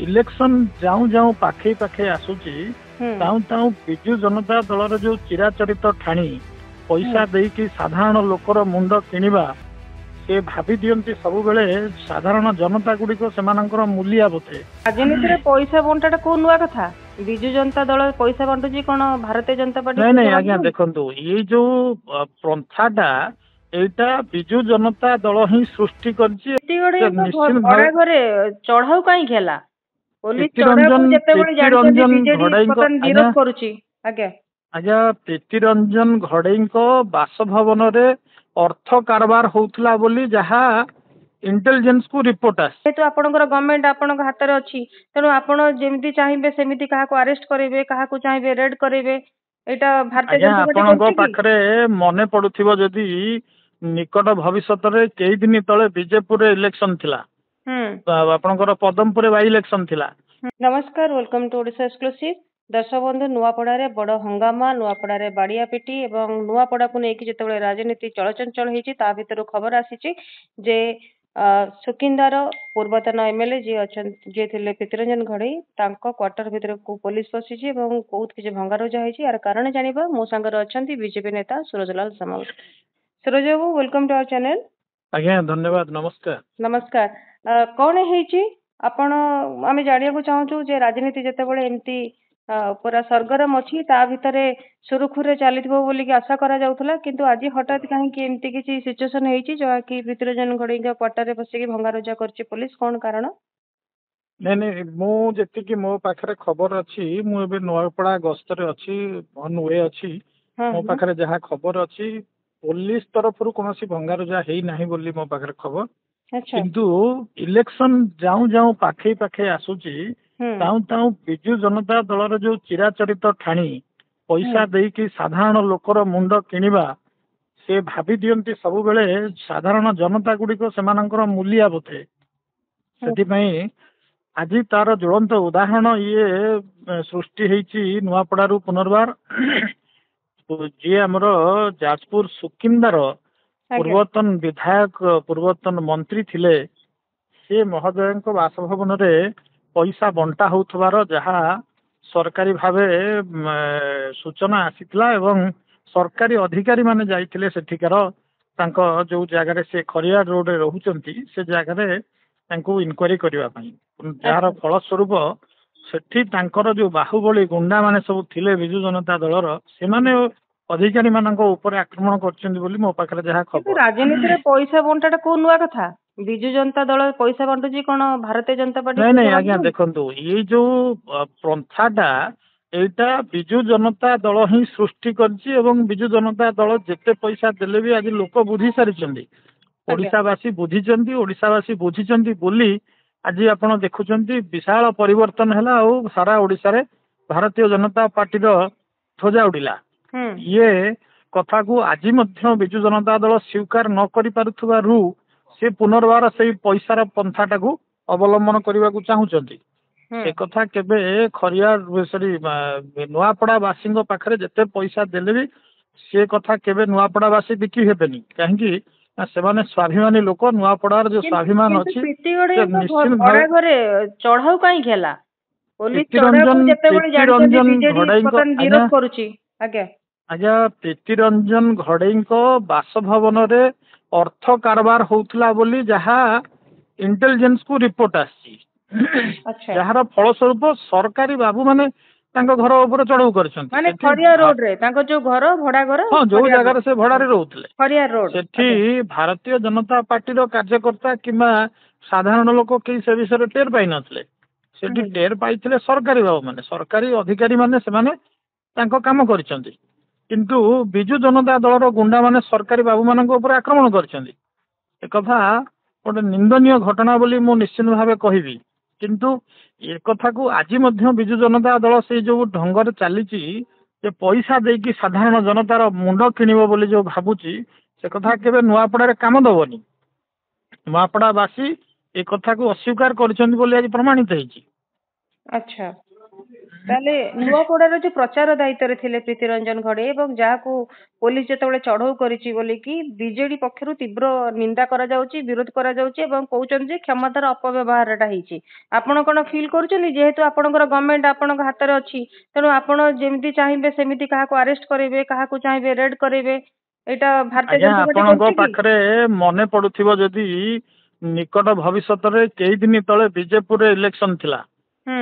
Election जाऊं जाऊं पाखे पाखे आसुची ताऊ ताऊ विजु जनता दलर जो चिराचरित ठाणी पैसा देकी साधारण लोकर मुंड किणवा से भाभी दियंती सब बेले साधारण जनता गुड़िक से मूलिया बोथे। राजनीति रे पैसा बंटाटा को नुआ कथा विजु जनता दल पैसा बांटुची कोन भारतीय जनता पार्टी नहीं नहीं आज्ञा देखंतु ये जो प्रथाटा एटा विजु जनता दल ही सृष्टि करछि। घरे चढ़ाऊ काई खेला पुलिस चढ़ाऊ जेतेबेले जानि बीजेडी पतन विरोध करूची आज्ञा आज्ञा प्रीतिरंजन घड़ई को बासभवन रे अर्थ कारबार होउतला बोली जहा इंटेलिजेंस को रिपोर्ट आसे तो आपनकर गवर्नमेंट आपनक हाथ रे अछि तेनु आपन जेमिति चाहिबे सेमिति काहा को अरेस्ट करेबे काहा को चाहिबे रेड करेबे एटा भारतीय जनता पार्टी आपनक पाखरे मने पडुथिबो जदी निकट भविष्यत रे कई दिन तळे बीजेपुर रे इलेक्शन थिला आपनकर पदमपुर बाई इलेक्शन थिला। नमस्कार वेलकम टू ओडिशा एक्सक्लूसिव दर्शक बंधु नुआपड़ा बड़ हंगामा नुआपड़ा बाड़िया पिटी और नुआपड़ा को लेकिन जिते राजनीति चलचंचल होती ता भर खबर आसी जे सुकिंदार पूर्वतन एमएलए जी थे प्रीतिरंजन घड़ई क्वार्टर भितर को पुलिस पशिची बहुत किसी भंगारुजा होती यार कारण जाना मो सांगे अच्छा बीजेपी नेता सूरजलाल सामल। सूरज बाबू वेलकम टू आवर चैनल। आज्ञा धन्यवाद नमस्कार। नमस्कार कौन है आपण आम जाना चाहूँ जे राजनीति जिते एमती पूरा सरगरम अच्छी ता भितर सुरुखुरे चलीथिबो बोली आशा करा जाउथला किंतु आज हठात कहीं एमती किसी सिचुएशन होईची जो कि प्रीतिरंजन घड़ई क्वार्टर रे बसिकी भंगारुजा करची पुलिस कौन कारण? नहीं नहीं मु जेतिकी मो पाखरे खबर अच्छी मु एबे नुआपड़ा गस्तरे अच्छी ऑन वे अच्छी मो पाखरे जहा खबर अच्छी पुलिस तरफ रु कोनोसी भंगारुजा हेई नाही बोली मो पाखरे खबर। किंतु इलेक्शन जाऊं जाऊं पाखे पाखे आसुची ताऊ ताऊ विजु जनता दलर जो चिराचरित ठाणी पैसा देकी साधारण लोकर मुंड किणवा से भाभी दियंती सब बेले साधारण जनता गुड़िक से मूलिया बोथे से आज तार ज्वलंत उदाहरण ये सृष्टि होती नुआपड़ा पुनर्बार जी आमर जाजपुर सुकिंदार पूर्वतन विधायक पूर्वतन मंत्री थिले से महोदय बासभवन रे पैसा बंटा होउथबार जहा सरकारी भावे सूचना आसीथिला एवं सरकारी अधिकारी माने जाइथिले सेठिकार तांको जो जगह से खरियार रोड रे रहउचंती से जगह रे तांको इनक्वारी करबा पई जार फल स्वरूप सेठी तांकर जो बाहुबली गुंडा माने सब थिले विजु जनता दलर से माने अधिकारी मानक ऊपर आक्रमण करछन्ती बोली मो पाखरे जहा खबर। राजनीति रे पैसा बंटाटा को नुआ कथा विजु जनता दल पैसा बांटुची कोन भारतीय जनता पार्टी नहीं नहीं आज्ञा देखंतु ये जो प्रथाटा एटा विजु जनता दल ही सृष्टि करछि एवं विजु जनता दल जेते पैसा देले भी आज लोक बुझी सारिचंदी ओडिशावासी बुझीचंदी ओडिशावासी बुझीचंदी बोली आज आपण देखुचंदी विशाल परिवर्तन हैला और सारा ओडिशा रे भारतीय जनता पार्टी रो ध्वजा उडिला। ये कथा को आज मध्य विजु जनता दल स्वीकार न करि पारुथबारु से पुनर्बार से पैसार पंथाटा को अवलंबन करने को चाहूँगी एक कथा केबे खरियार सॉरी नुआपड़ा वासी पाखरे जिते पैसा देले भी से कथा केबे नुआपड़ा वासी बिकी हेबेनी कहीं सेमाने स्वाभिमानी लोक नुआपड़ार जो स्वाभिमान अछि घरे चढ़ाऊ काई खेला पुलिस चढ़ाऊ जेतेबेले जानि बीजेडी पतन विरोध करूची आज्ञा आज्ञा प्रीतिरंजन घड़ई को बासभवन रे अर्थ कारबार होउतला बोली जहा इंटेलिजेंस को रिपोर्ट आसी जहार फल स्वरूप सरकारी बाबू माने तांको घर ऊपर चढ़ाऊ करछन माने खरियार रोड रे तांको जो घर भड़ा घर हां जो जगह से भड़ा रे रहउतले खरियार रोड सेठी भारतीय जनता पार्टी रो कार्यकर्ता किमा साधारण लोक के से विषय टेर पाई नथले सेठी टेर पाइथिले सरकारी बाबू माने सरकारी अधिकारी माने से माने तांको काम करछन्ती किंतु विजु जनता दलर गुंडा माने सरकारी बाबू मानक ऊपर आक्रमण करछन्ती एक कथा गोटे निंदनीय घटना बोली मु निश्चित भावे कहिबी किंतु ए कथा को आज मध्य विजु जनता दल से जो ढंगर चलीची जे पैसा देकी साधारण जनतार मुंड किणिबो बोली जो भाबुची से कथा केबे नुआपड़ा रे काम दबनी नुआपड़ावासी ए कथा को अस्वीकार करछन्ती बोली आज प्रमाणित हेची। अच्छा ତାହେଲେ ନୂଆପଡାର ଯୋଉ ପ୍ରଚାର ଦାୟିତ୍ୱରେ ଥିଲେ ପ୍ରୀତି ରଞ୍ଜନ ଘଡେଇ ଏବଂ ଯାହାକୁ ପୋଲିସ ଯେତେବେଳେ ଚଢଉ କରିଛି ବୋଲିକି ବିଜେଡି ପକ୍ଷରୁ ତୀବ୍ର ନିନ୍ଦା କରାଯାଉଛି, ବିରୋଧ କରାଯାଉଛି ଏବଂ କହୁଛନ୍ତି ଯେ କ୍ଷମତାର ଅପବ୍ୟବହାରଟା ହେଇଛି। ଆପଣ କଣ ଫିଲ୍ କରୁଛନ୍ତି ଯେହେତୁ ଆପଣଙ୍କର ଗଭର୍ଣ୍ଣମେଣ୍ଟ ଆପଣଙ୍କ ହାତରେ ଅଛି, ତେଣୁ ଆପଣ ଯେମିତି ଚାହିଁବେ ସେମିତି କାହାକୁ ଆରେଷ୍ଟ କରିବେ, କାହାକୁ ଚାହିଁବେ ରେଡ୍ କରିବେ, ଏଇଟା ଭାରତୀୟ ଆଜ୍ଞା ଜନତା ପାର୍ଟି ଆପଣଙ୍କ କରୁଛି କି? ପାଖରେ ମନେ ପଡୁଥିବ ଯଦି ନିକଟ ଭବିଷ୍ୟତରେ କେଇ ଦିନ ତଳେ ବିଜେପୁରରେ ଇଲେକ୍ସନ ଥିଲା, ହୁଁ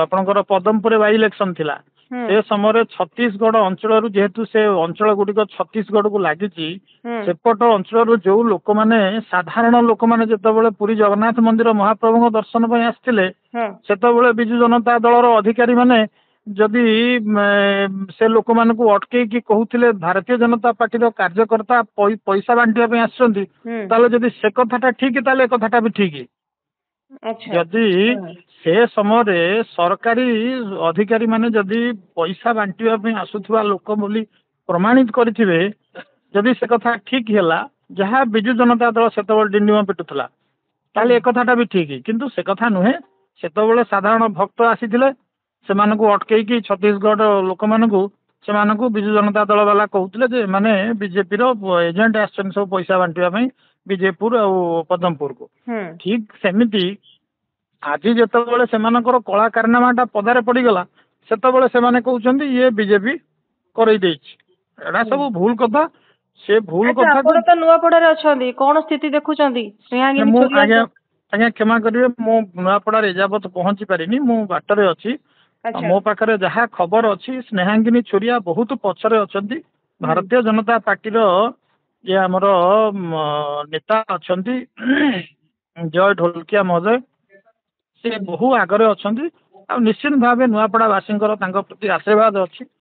ଆପଣଙ୍କର ପଦମପୁରରେ ବାଇ ଇଲେକ୍ସନ ଥିଲା। ହୁଁ ସେ ସମୟରେ ଛତିଶଗଡ ଅଞ୍ଚଳରୁ ଯେହେତୁ ସେ ଅଞ୍ଚଳ ଗୁଡିକ ଛତିଶଗଡକୁ ଲାଗିଛି, ହୁଁ ସେପଟ ଅଞ୍ଚଳରୁ ଯୋଉ ଲୋକମାନେ ସାଧାରଣ ଲୋକମାନେ ଯେତେବେଳେ ପୁରୀ ଜଗନ୍ନାଥ ମନ୍ଦିର ମହାପ୍ରଭୁଙ୍କ ଦର୍ଶନ ପାଇଁ ଆସିଥିଲେ, ହଁ ସେତେବେଳେ ବିଜୁ ଜନତା ଦଳର ଅଧିକାରୀ ମାନେ ଯଦି ସେ ଲୋକମାନଙ୍କୁ ଅଟକେଇକି କହୁଥିଲେ ଭାରତୀୟ ଜନତା ପାର୍ଟିର କାର୍ଯ୍ୟକର୍ତ୍ତା ପଇସା ବାଣ୍ଟିବା ପାଇଁ ଆସିଛନ୍ତି, ହୁଁ ତାହେଲେ ଯଦି ସେ କଥାଟା ଠିକ ତାହେଲେ ଏ କଥାଟା ବି ଠିକ। ଆଚ୍ଛା ଯଦି ସେ ସମୟରେ ସରକାରୀ ଅଧିକାରୀ ମାନେ ଯଦି ପଇସା ବାଣ୍ଟିବା ପାଇଁ ଆସୁଥିବା ଲୋକ ବୋଲି ପ୍ରମାଣିତ କରିଥିବେ, ଯଦି ସେ କଥା ଠିକ ହେଲା, ଯାହା ବିଜୁ ଜନତା ଦଳ ସେତେବେଳେ ଡିଣ୍ଡିମ ପିଟୁଥିଲା, ତାହେଲେ ଏ କଥାଟା ବି ଠିକ। କିନ୍ତୁ ସେ କଥା ନୁହେଁ, ସେତେବେଳେ ସାଧାରଣ ଭକ୍ତ ଆସିଥିଲେ, ସେମାନଙ୍କୁ ଅଟକେଇକି ଛତିଶଗଡ ଲୋକମାନଙ୍କୁ ସେମାନଙ୍କୁ ବିଜୁ ଜନତା ଦଳ ବାଲା କହୁଥିଲେ ଯେ ଏମାନେ ବିଜେପିର ଏଜେଣ୍ଟ ଆସିଛନ୍ତି ସବୁ ପଇସା ବାଣ୍ଟିବା ପାଇଁ ବିଜେପୁର ଆଉ ପଦମପୁରକୁ। ହୁଁ ଠିକ ସେମିତି ଆଜି ଯେତେବେଳେ ସେମାନଙ୍କର କଳା କାରନାମାଟା ପଦାରେ ପଡିଗଲା, ସେତେବେଳେ ସେମାନେ କହୁଛନ୍ତି ଇଏ ବିଜେପି କରେଇ ଦେଇଛି। ଏଟା ସବୁ ଭୁଲ କଥା। ସେ ଭୁଲ ଆଚ୍ଛା, କଥାକୁ ଆପଣ ତ ନୂଆପଡାରେ ଅଛନ୍ତି, କଣ ସ୍ଥିତି ଦେଖୁଛନ୍ତି? ସ୍ନେହାଙ୍ଗିନୀ ମୁଁ ଛୁରିଆ ଆଜ୍ଞା ଆଜ୍ଞା କ୍ଷମା କରିବେ, ମୁଁ ନୂଆପଡାରେ ଏଯାବତ ପହଞ୍ଚି ପାରିନି, ମୁଁ ବାଟରେ ଅଛି। ଆଚ୍ଛା ମୋ ପାଖରେ ଯାହା ଖବର ଅଛି, ସ୍ନେହାଙ୍ଗିନୀ ଛୁରିଆ ବହୁତ ପଛରେ ଅଛନ୍ତି। ହୁଁ ଭାରତୀୟ ଜନତା ପାର୍ଟିର ଯେ ଆମର ନେତା ଅଛନ୍ତି ଜୟ ଢୋଲକିଆ ମହୋଦୟ, ସେ ବହୁ ଆଗରେ ଅଛନ୍ତି। ଆଉ ନିଶ୍ଚିତ ଭାବେ ନୂଆପଡା ବାସୀଙ୍କର ତାଙ୍କ ପ୍ରତି ଆଶୀର୍ବାଦ ଅଛି।